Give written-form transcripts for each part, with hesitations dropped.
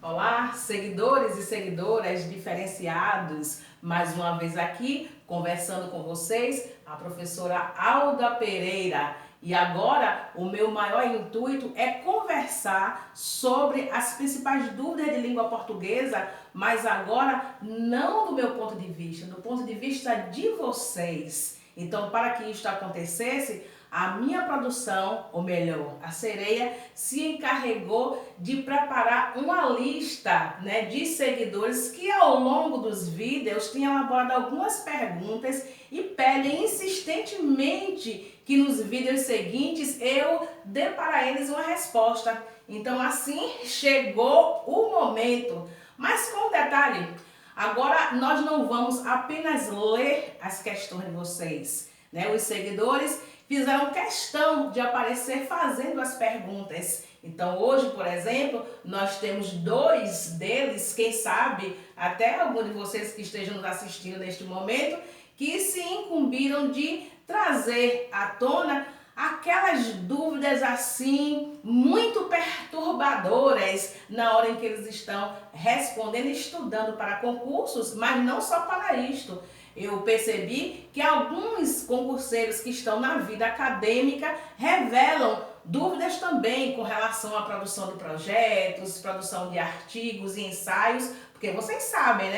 Olá, seguidores e seguidoras diferenciados, mais uma vez aqui conversando com vocês, a professora Alda Pereira. E agora o meu maior intuito é conversar sobre as principais dúvidas de língua portuguesa, mas agora não do meu ponto de vista, do ponto de vista de vocês. Então, para que isto acontecesse, a minha produção, ou melhor, a Sereia, se encarregou de preparar uma lista, de seguidores que ao longo dos vídeos têm elaborado algumas perguntas e pedem insistentemente que nos vídeos seguintes eu dê para eles uma resposta. Então assim chegou o momento. Mas com um detalhe, agora nós não vamos apenas ler as questões de vocês, Os seguidores fizeram questão de aparecer fazendo as perguntas. Então hoje, por exemplo, nós temos dois deles, quem sabe até algum de vocês que estejam nos assistindo neste momento, que se incumbiram de trazer à tona aquelas dúvidas assim muito perturbadoras na hora em que eles estão respondendo e estudando para concursos, mas não só para isto. Eu percebi que alguns concurseiros que estão na vida acadêmica revelam dúvidas também com relação à produção de projetos, produção de artigos e ensaios, porque vocês sabem,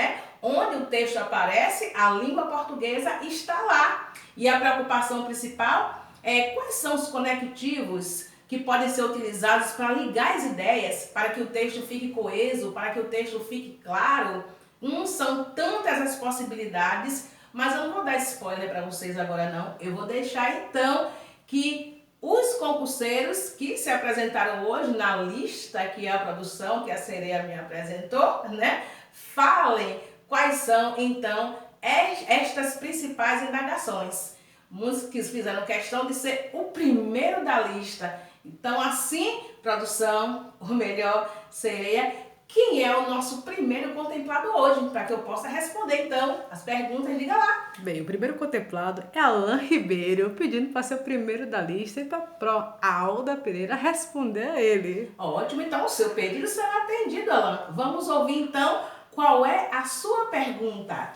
Onde o texto aparece, a língua portuguesa está lá. E a preocupação principal é quais são os conectivos que podem ser utilizados para ligar as ideias, para que o texto fique coeso, para que o texto fique claro. São tantas as possibilidades, mas eu não vou dar spoiler para vocês agora não. Eu vou deixar então que os concurseiros que se apresentaram hoje na lista que é a produção, que a Sereia me apresentou, falem quais são então estas principais indagações. Muitos que fizeram questão de ser o primeiro da lista. Então assim, produção, ou melhor, Sereia, quem é o nosso primeiro contemplado hoje? Para que eu possa responder, então, as perguntas, diga lá. Bem, o primeiro contemplado é Alan Ribeiro, pedindo para ser o primeiro da lista e para a Pro Alda Pereira responder a ele. Ótimo, então o seu pedido será atendido, Alan. Vamos ouvir, então, qual é a sua pergunta.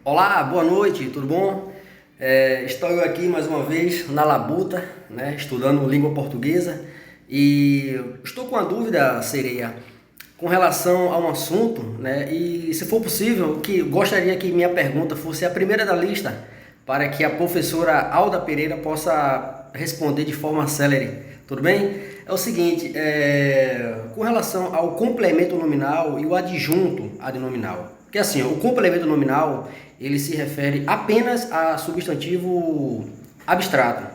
Olá, boa noite, tudo bom? Estou eu aqui mais uma vez na labuta, estudando língua portuguesa. E estou com uma dúvida, Sereia, com relação a um assunto, e se for possível, gostaria que minha pergunta fosse a primeira da lista, para que a professora Alda Pereira possa responder de forma célere, tudo bem? É o seguinte, com relação ao complemento nominal e o adjunto adnominal, que assim, o complemento nominal, ele se refere apenas a substantivo abstrato.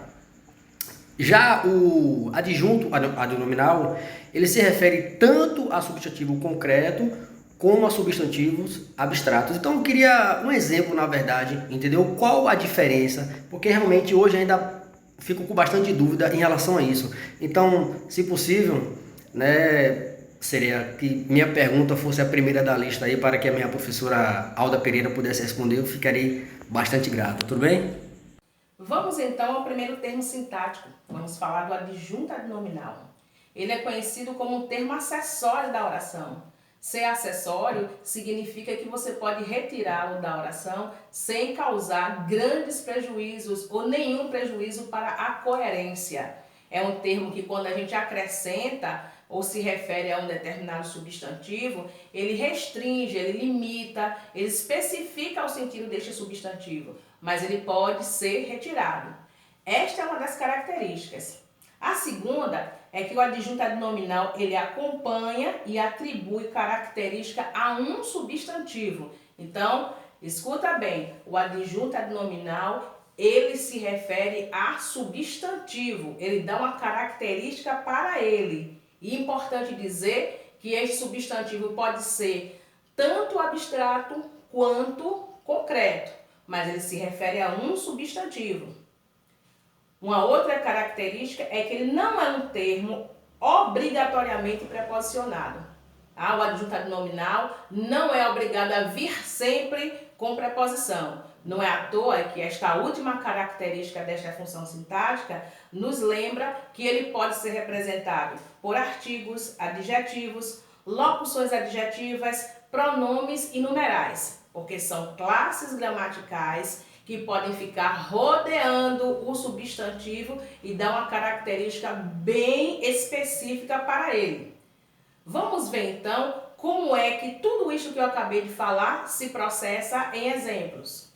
Já o adjunto adnominal, ele se refere tanto a substantivo concreto como a substantivos abstratos. Então eu queria um exemplo, na verdade, entendeu? Qual a diferença? Porque realmente hoje ainda fico com bastante dúvida em relação a isso. Então, se possível, seria que minha pergunta fosse a primeira da lista aí para que a minha professora Alda Pereira pudesse responder, eu ficarei bastante grato, tudo bem? Vamos então ao primeiro termo sintático. Vamos falar do adjunto adnominal. Ele é conhecido como um termo acessório da oração. Ser acessório significa que você pode retirá-lo da oração sem causar grandes prejuízos ou nenhum prejuízo para a coerência. É um termo que quando a gente acrescenta ou se refere a um determinado substantivo, ele restringe, ele limita, ele especifica o sentido deste substantivo, mas ele pode ser retirado. Esta é uma das características. A segunda é que o adjunto adnominal, ele acompanha e atribui característica a um substantivo. Então, escuta bem, o adjunto adnominal, ele se refere a substantivo, ele dá uma característica para ele. E é importante dizer que este substantivo pode ser tanto abstrato quanto concreto, mas ele se refere a um substantivo. Uma outra característica é que ele não é um termo obrigatoriamente preposicionado. O adjunto adnominal não é obrigado a vir sempre com preposição. Não é à toa que esta última característica desta função sintática nos lembra que ele pode ser representado por artigos, adjetivos, locuções adjetivas, pronomes e numerais, porque são classes gramaticais que podem ficar rodeando o substantivo e dar uma característica bem específica para ele. Vamos ver então como é que tudo isso que eu acabei de falar se processa em exemplos.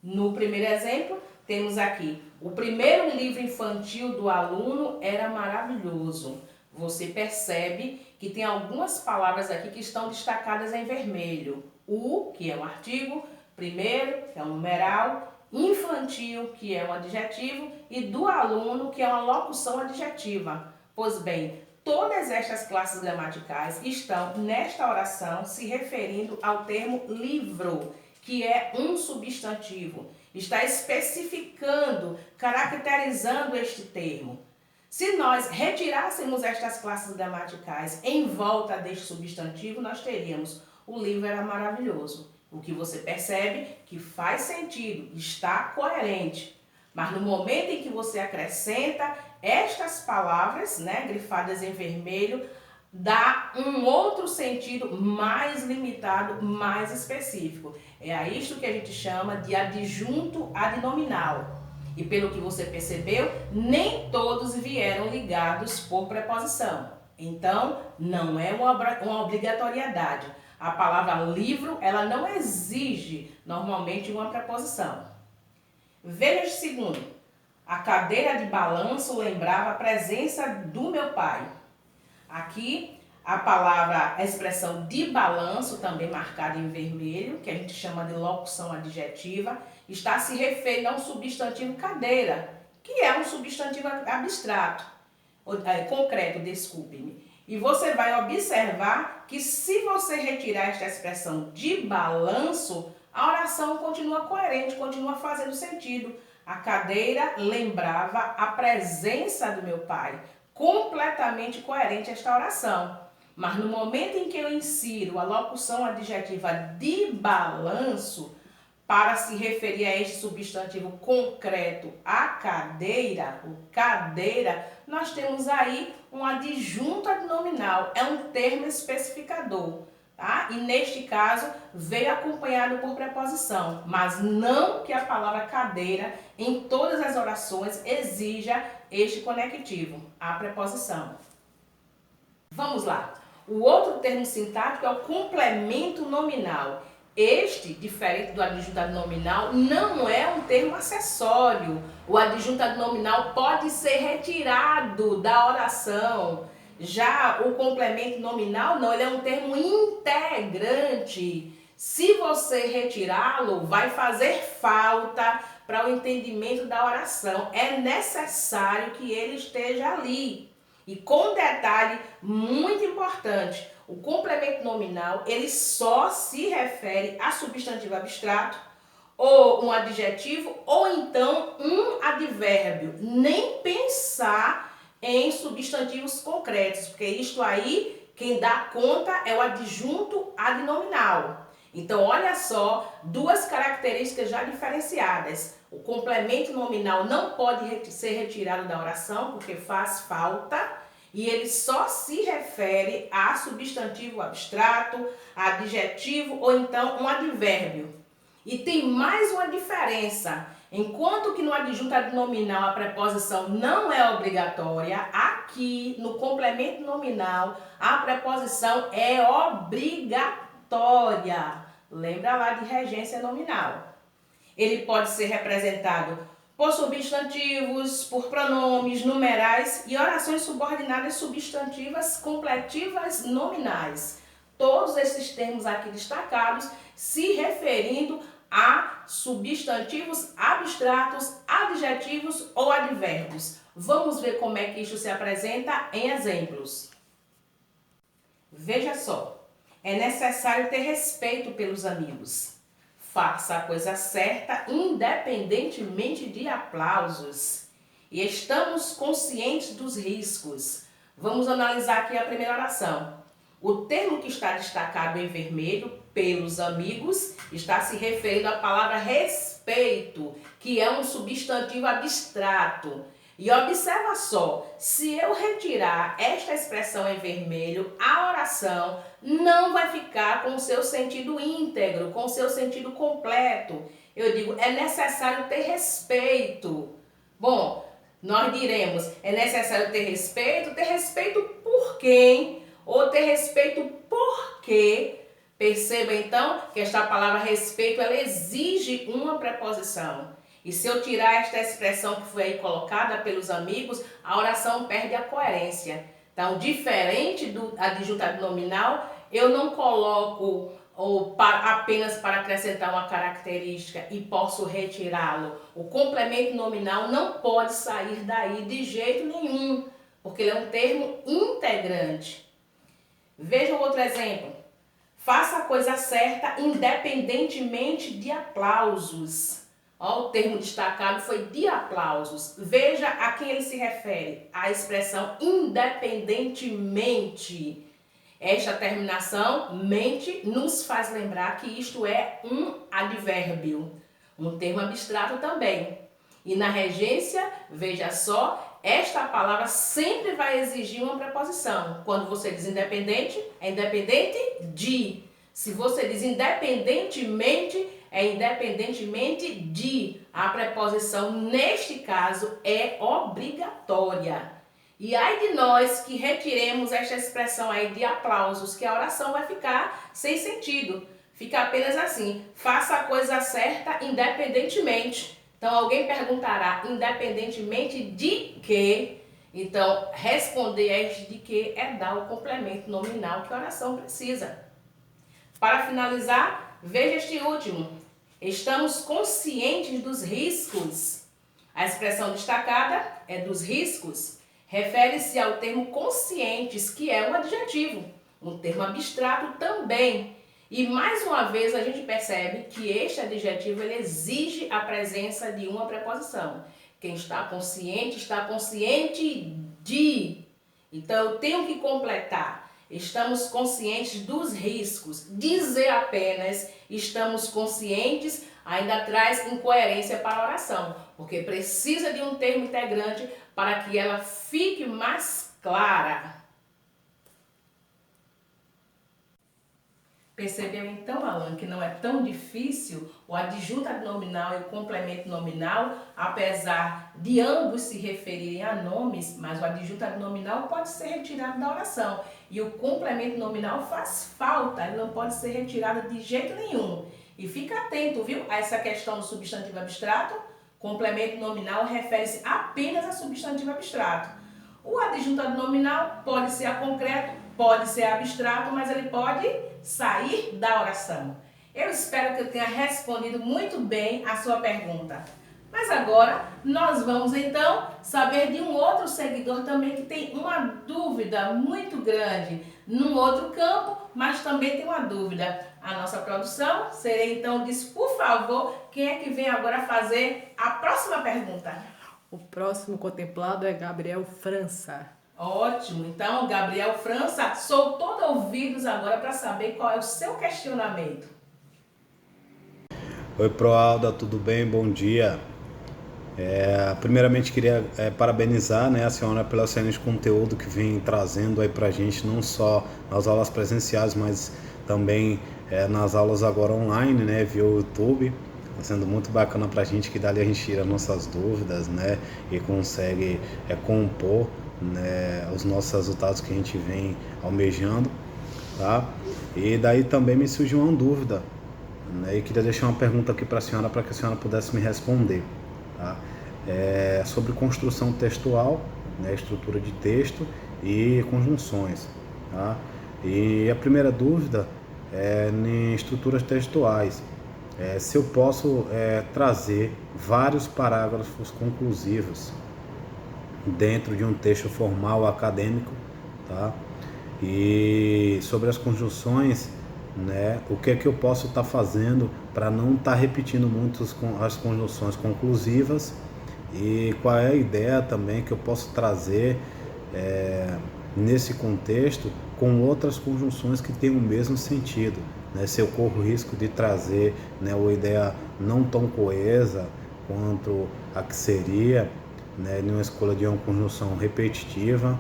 No primeiro exemplo, temos aqui: o primeiro livro infantil do aluno era maravilhoso. Você percebe que tem algumas palavras aqui que estão destacadas em vermelho. O, que é um artigo, primeiro, que é um numeral, infantil, que é um adjetivo, e do aluno, que é uma locução adjetiva. Pois bem, todas estas classes gramaticais estão nesta oração se referindo ao termo livro, que é um substantivo. Está especificando, caracterizando este termo. Se nós retirássemos estas classes gramaticais em volta deste substantivo, nós teríamos: o livro era maravilhoso. O que você percebe que faz sentido, está coerente. Mas no momento em que você acrescenta estas palavras, grifadas em vermelho, dá um outro sentido mais limitado, mais específico. É a isto que a gente chama de adjunto adnominal. E pelo que você percebeu, nem todos vieram ligados por preposição. Então, não é uma obrigatoriedade. A palavra livro, ela não exige normalmente uma preposição. Veja o segundo: a cadeira de balanço lembrava a presença do meu pai. Aqui, a expressão de balanço, também marcada em vermelho, que a gente chama de locução adjetiva, está se referindo ao substantivo cadeira, que é um substantivo abstrato, concreto, desculpe-me. E você vai observar que se você retirar esta expressão de balanço, a oração continua coerente, continua fazendo sentido. A cadeira lembrava a presença do meu pai. Completamente coerente esta oração. Mas no momento em que eu insiro a locução adjetiva de balanço para se referir a este substantivo concreto, a cadeira, o cadeira, nós temos aí um adjunto adnominal, é um termo especificador, tá? E neste caso veio acompanhado por preposição, mas não que a palavra cadeira em todas as orações exija este conectivo, a preposição. Vamos lá. O outro termo sintático é o complemento nominal. Este, diferente do adjunto adnominal, não é um termo acessório. O adjunto adnominal pode ser retirado da oração. Já o complemento nominal, não, ele é um termo integrante. Se você retirá-lo, vai fazer falta para o entendimento da oração. É necessário que ele esteja ali. E com um detalhe muito importante: o complemento nominal, ele só se refere a substantivo abstrato, ou um adjetivo, ou então um advérbio. Nem pensar em substantivos concretos, porque isto aí, quem dá conta é o adjunto adnominal. Então, olha só, duas características já diferenciadas. O complemento nominal não pode ser retirado da oração, porque faz falta, e ele só se refere a substantivo abstrato, adjetivo ou então um advérbio. E tem mais uma diferença. Enquanto que no adjunto adnominal a preposição não é obrigatória, aqui no complemento nominal a preposição é obrigatória. Lembra lá de regência nominal. Ele pode ser representado por substantivos, por pronomes, numerais e orações subordinadas substantivas completivas nominais. Todos esses termos aqui destacados se referindo a substantivos abstratos, adjetivos ou advérbios. Vamos ver como é que isso se apresenta em exemplos. Veja só. É necessário ter respeito pelos amigos. Faça a coisa certa independentemente de aplausos. E estamos conscientes dos riscos. Vamos analisar aqui a primeira oração. O termo que está destacado em vermelho pelos amigos está se referindo à palavra respeito, que é um substantivo abstrato. E observa só, se eu retirar esta expressão em vermelho, a oração não vai ficar com o seu sentido íntegro, com o seu sentido completo. Eu digo, é necessário ter respeito. Bom, nós diremos, é necessário ter respeito por quem? Ou ter respeito por quê? Perceba então que esta palavra respeito, ela exige uma preposição. E se eu tirar esta expressão que foi aí colocada pelos amigos, a oração perde a coerência. Então, diferente do adjuntivo nominal, eu não coloco apenas para acrescentar uma característica e posso retirá-lo. O complemento nominal não pode sair daí de jeito nenhum, porque ele é um termo integrante. Veja outro exemplo. Faça a coisa certa independentemente de aplausos. Ó, o termo destacado foi de aplausos. Veja a quem ele se refere. A expressão independentemente. Esta terminação, mente, nos faz lembrar que isto é um advérbio. Um termo abstrato também. E na regência, veja só, esta palavra sempre vai exigir uma preposição. Quando você diz independente, é independente de. Se você diz independentemente, é independentemente de. A preposição, neste caso, é obrigatória. E ai de nós que retiremos esta expressão aí de aplausos, que a oração vai ficar sem sentido. Fica apenas assim, faça a coisa certa independentemente. Então alguém perguntará, independentemente de quê? Então responder a este de quê é dar o complemento nominal que a oração precisa. Para finalizar, veja este último. Estamos conscientes dos riscos. A expressão destacada é dos riscos. Refere-se ao termo conscientes, que é um adjetivo, um termo abstrato também. E mais uma vez a gente percebe que este adjetivo ele exige a presença de uma preposição. Quem está consciente de. Então eu tenho que completar. Estamos conscientes dos riscos. Dizer apenas estamos conscientes ainda traz incoerência para a oração, porque precisa de um termo integrante para que ela fique mais clara. Percebeu então, Alan, que não é tão difícil o adjuntivo nominal e o complemento nominal, apesar de ambos se referirem a nomes, mas o adjuntivo nominal pode ser retirado da oração. E o complemento nominal faz falta, ele não pode ser retirado de jeito nenhum. E fica atento, viu, a essa questão do substantivo abstrato. Complemento nominal refere-se apenas a substantivo abstrato. O adjuntivo nominal pode ser a concreto, pode ser abstrato, mas ele pode sair da oração. Eu espero que eu tenha respondido muito bem a sua pergunta. Mas agora nós vamos então saber de um outro seguidor também que tem uma dúvida muito grande num outro campo, mas também tem uma dúvida. A nossa produção, Serei então diz, por favor, quem é que vem agora fazer a próxima pergunta? O próximo contemplado é Gabriel França. Ótimo, então Gabriel França, sou todo ouvidos agora para saber qual é o seu questionamento. Oi, Proalda, tudo bem? Bom dia. Primeiramente queria parabenizar, né, a senhora pelo excelente conteúdo que vem trazendo aí pra gente, não só nas aulas presenciais, mas também nas aulas agora online, né, via YouTube. Está sendo muito bacana pra gente, que dali a gente tira nossas dúvidas, né, e consegue compor, né, os nossos resultados que a gente vem almejando, tá? E daí também me surgiu uma dúvida, né, e queria deixar uma pergunta aqui para a senhora, para que a senhora pudesse me responder, tá? Sobre construção textual, né, estrutura de texto e conjunções, tá? E a primeira dúvida é em estruturas textuais. Se eu posso trazer vários parágrafos conclusivos dentro de um texto formal acadêmico, tá? E sobre as conjunções, né, o que é que eu posso estar fazendo para não estar repetindo muito as conjunções conclusivas, e qual é a ideia também que eu posso trazer nesse contexto com outras conjunções que têm o mesmo sentido, né? Se eu corro o risco de trazer, né, uma ideia não tão coesa quanto a que seria, né, numa escolha de uma conjunção repetitiva.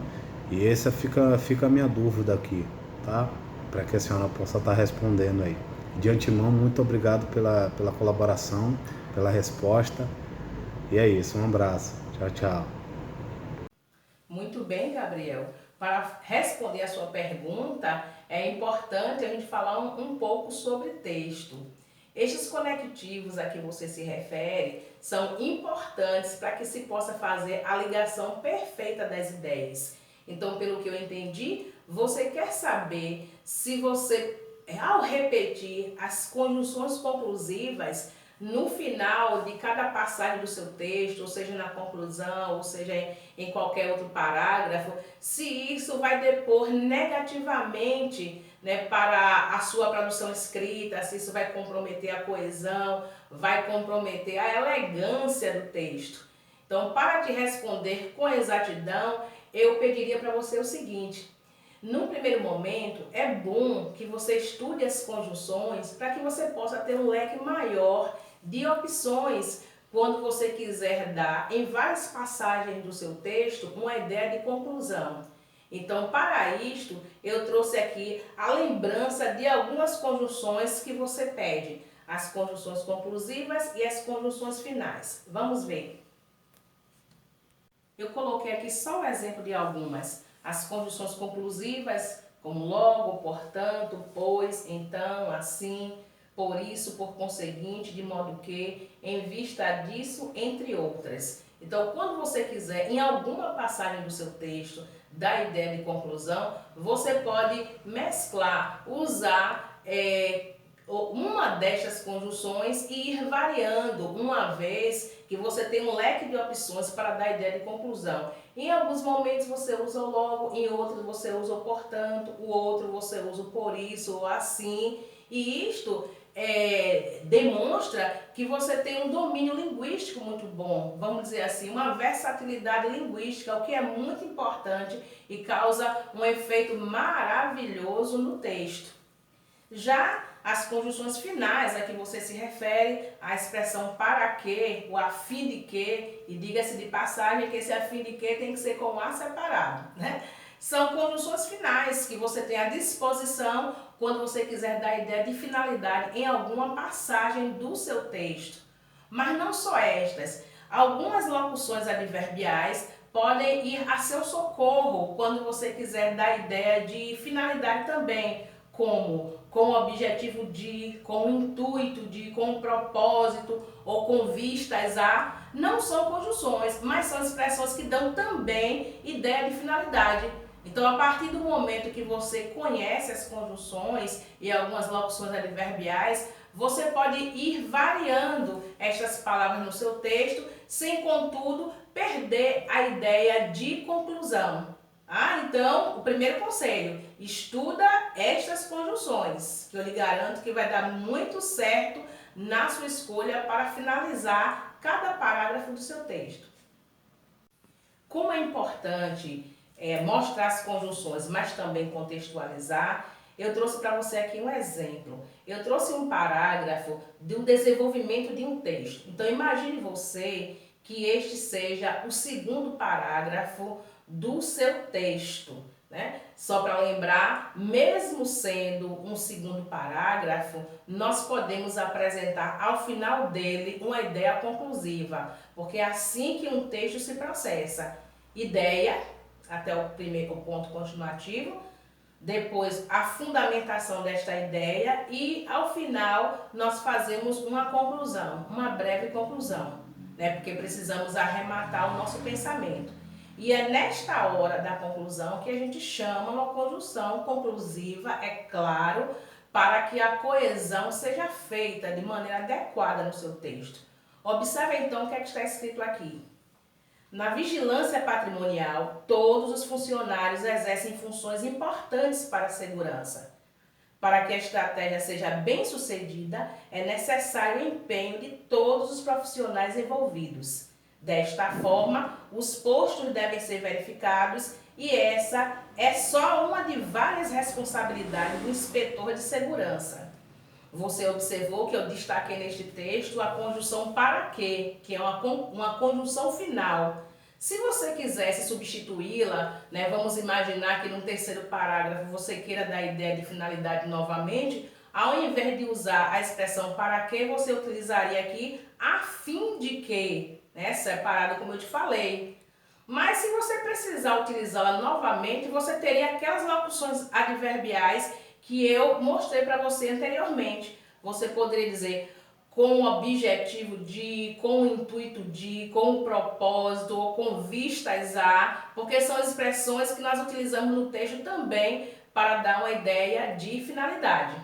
E essa fica a minha dúvida aqui, tá? Para que a senhora possa estar respondendo aí. De antemão, muito obrigado pela colaboração, pela resposta. E é isso, um abraço. Tchau, tchau. Muito bem, Gabriel. Para responder a sua pergunta, é importante a gente falar um pouco sobre texto. Estes conectivos a que você se refere são importantes para que se possa fazer a ligação perfeita das ideias. Então, pelo que eu entendi, você quer saber se você, ao repetir as conjunções conclusivas no final de cada passagem do seu texto, ou seja, na conclusão, ou seja, em qualquer outro parágrafo, se isso vai depor negativamente, né, para a sua produção escrita, se isso vai comprometer a coesão, vai comprometer a elegância do texto. Então, para te responder com exatidão, eu pediria para você o seguinte: num primeiro momento, é bom que você estude as conjunções para que você possa ter um leque maior de opções quando você quiser dar em várias passagens do seu texto uma ideia de conclusão. Então, para isto, eu trouxe aqui a lembrança de algumas conjunções que você pede: as conjunções conclusivas e as conjunções finais. Vamos ver. Eu coloquei aqui só o exemplo de algumas. As conjunções conclusivas, como logo, portanto, pois, então, assim, por isso, por conseguinte, de modo que, em vista disso, entre outras. Então, quando você quiser, em alguma passagem do seu texto, dar ideia de conclusão, você pode mesclar, usar uma destas conjunções e ir variando, uma vez que você tem um leque de opções para dar ideia de conclusão. Em alguns momentos você usa o logo, em outros você usa o portanto, o outro você usa o por isso ou assim. E isto demonstra que você tem um domínio linguístico muito bom, vamos dizer assim, uma versatilidade linguística, o que é muito importante e causa um efeito maravilhoso no texto. Já as conjunções finais a que você se refere, a expressão para que, o a fim de que, e diga-se de passagem que esse a fim de que tem que ser com A separado, né? São conjunções finais que você tem à disposição quando você quiser dar ideia de finalidade em alguma passagem do seu texto. Mas não só estas, algumas locuções adverbiais podem ir a seu socorro quando você quiser dar ideia de finalidade também, como com o objetivo de, com o intuito de, com o propósito ou com vistas a. Não são conjunções, mas são expressões que dão também ideia de finalidade. Então, a partir do momento que você conhece as conjunções e algumas locuções adverbiais, você pode ir variando estas palavras no seu texto, sem, contudo, perder a ideia de conclusão. Então, o primeiro conselho: estuda estas conjunções, que eu lhe garanto que vai dar muito certo na sua escolha para finalizar cada parágrafo do seu texto. Como é importante mostrar as conjunções, mas também contextualizar, eu trouxe para você aqui um exemplo. Eu trouxe um parágrafo do desenvolvimento de um texto. Então, imagine você que este seja o segundo parágrafo do seu texto, né? Só para lembrar, mesmo sendo um segundo parágrafo, nós podemos apresentar ao final dele uma ideia conclusiva, porque é assim que um texto se processa: ideia, até o primeiro ponto continuativo, depois a fundamentação desta ideia e, ao final, nós fazemos uma conclusão, uma breve conclusão, né? Porque precisamos arrematar o nosso pensamento. E é nesta hora da conclusão que a gente chama uma conjunção conclusiva, é claro, para que a coesão seja feita de maneira adequada no seu texto. Observe então o que está escrito aqui. Na vigilância patrimonial, todos os funcionários exercem funções importantes para a segurança. Para que a estratégia seja bem-sucedida, é necessário o empenho de todos os profissionais envolvidos. Desta forma, os postos devem ser verificados E essa é só uma de várias responsabilidades do inspetor de segurança. Você observou que eu destaquei neste texto a conjunção para quê, que é uma conjunção final. Se você quisesse substituí-la, né, vamos imaginar que no terceiro parágrafo você queira dar a ideia de finalidade novamente, ao invés de usar a expressão para que, você utilizaria aqui a fim de que, né, separado como eu te falei. Mas se você precisar utilizá-la novamente, você teria aquelas locuções adverbiais que eu mostrei para você anteriormente. Você poderia dizer com o objetivo de, com o intuito de, com o propósito ou com vistas a, porque são expressões que nós utilizamos no texto também para dar uma ideia de finalidade.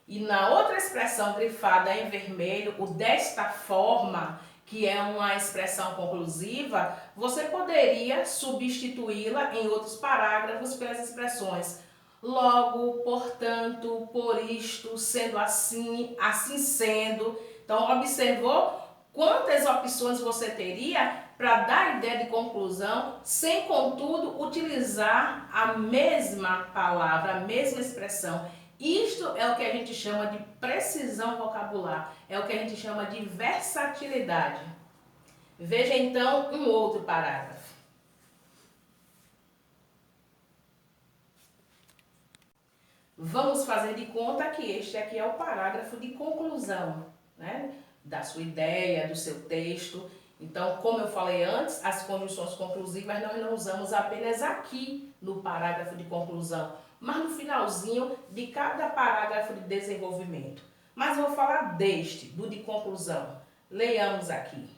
E na outra expressão grifada em vermelho, o desta forma, que é uma expressão conclusiva, você poderia substituí-la em outros parágrafos pelas expressões logo, portanto, por isto, sendo assim, assim sendo. Então, observou quantas opções você teria para dar a ideia de conclusão, sem, contudo, utilizar a mesma palavra, a mesma expressão. Isto é o que a gente chama de precisão vocabular, é o que a gente chama de versatilidade. Veja então um outro parágrafo. Vamos fazer de conta que este aqui é o parágrafo de conclusão, né, da sua ideia, do seu texto. Então, como eu falei antes, as conjunções conclusivas nós não usamos apenas aqui no parágrafo de conclusão, mas no finalzinho de cada parágrafo de desenvolvimento. Mas eu vou falar deste, do de conclusão. Leiamos aqui.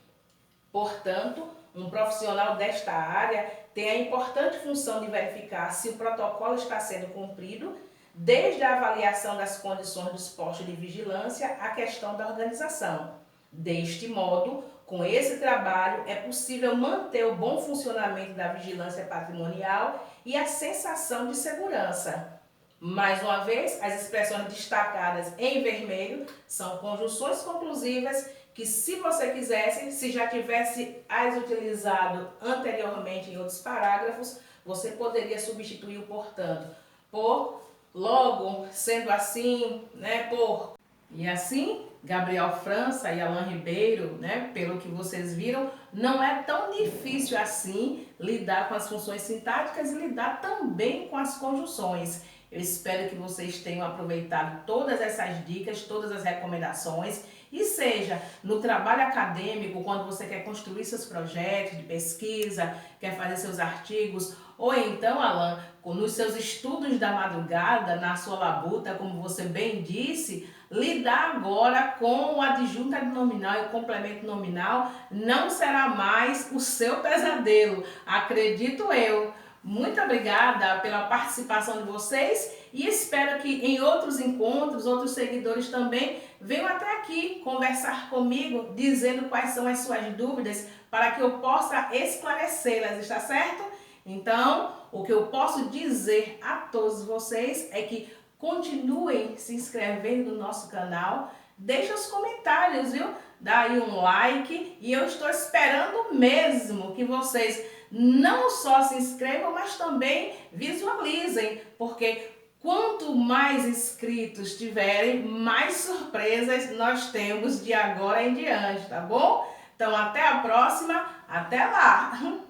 Portanto, um profissional desta área tem a importante função de verificar se o protocolo está sendo cumprido, desde a avaliação das condições dos postos de vigilância à questão da organização. Deste modo, com esse trabalho, é possível manter o bom funcionamento da vigilância patrimonial e a sensação de segurança. Mais uma vez, as expressões destacadas em vermelho são conjunções conclusivas que, se você quisesse, se já tivesse as utilizado anteriormente em outros parágrafos, você poderia substituir o portanto por logo, sendo assim, né, por. E assim, Gabriel França e Alan Ribeiro, né, pelo que vocês viram, não é tão difícil assim lidar com as funções sintáticas e lidar também com as conjunções. Eu espero que vocês tenham aproveitado todas essas dicas, todas as recomendações, e seja no trabalho acadêmico, quando você quer construir seus projetos de pesquisa, quer fazer seus artigos, ou então, Alan, nos seus estudos da madrugada, na sua labuta, como você bem disse, lidar agora com o adjunto adnominal e o complemento nominal não será mais o seu pesadelo, acredito eu. Muito obrigada pela participação de vocês e espero que em outros encontros, outros seguidores também venham até aqui conversar comigo, dizendo quais são as suas dúvidas para que eu possa esclarecê-las, está certo? Então, o que eu posso dizer a todos vocês é que continuem se inscrevendo no nosso canal, deixa os comentários, viu? Dá aí um like e eu estou esperando mesmo que vocês não só se inscrevam, mas também visualizem, porque quanto mais inscritos tiverem, mais surpresas nós temos de agora em diante, tá bom? Então até a próxima, até lá!